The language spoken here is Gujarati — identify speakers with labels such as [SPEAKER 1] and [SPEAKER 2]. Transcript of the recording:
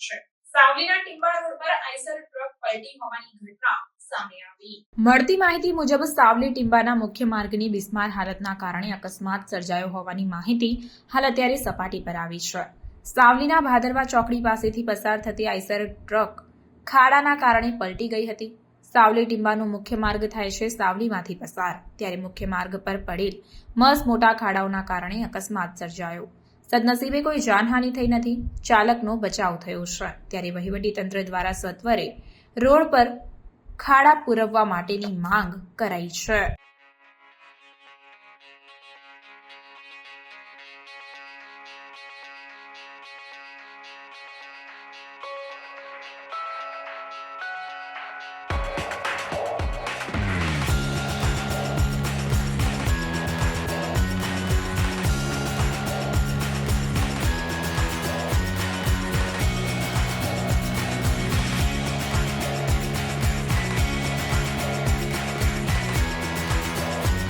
[SPEAKER 1] છે। સાવલીના ટીંબા રોડ પર આઈસર ટ્રક પલટી હોવાની ઘટના સામે આવી। મળતી માહિતી મુજબ સાવલી ટીંબાના મુખ્ય માર્ગની બિસ્માર હાલતના કારણે અકસ્માત સર્જાયો હોવાની માહિતી હાલ અત્યારે સપાટી પર આવી છે। સાવલીના ભાદરવા ચોકડી પાસેથી પસાર થતી આઈસર ટ્રક ખાડાના કારણે પલટી ગઈ હતી। સાવલી ટીંબાનો મુખ્ય માર્ગ થાય છે સાવલીમાંથી પસાર, ત્યારે મુખ્ય માર્ગ પર પડેલ મસ્ત મોટા ખાડાઓના કારણે અકસ્માત સર્જાયો। સદનસીબે કોઈ જાનહાનિ થઈ નથી, ચાલકનો બચાવ થયો છે। ત્યારે વહીવટીતંત્ર દ્વારા સત્વરે રોડ પર ખાડા પૂરવવા માટેની માંગ કરાઈ છે।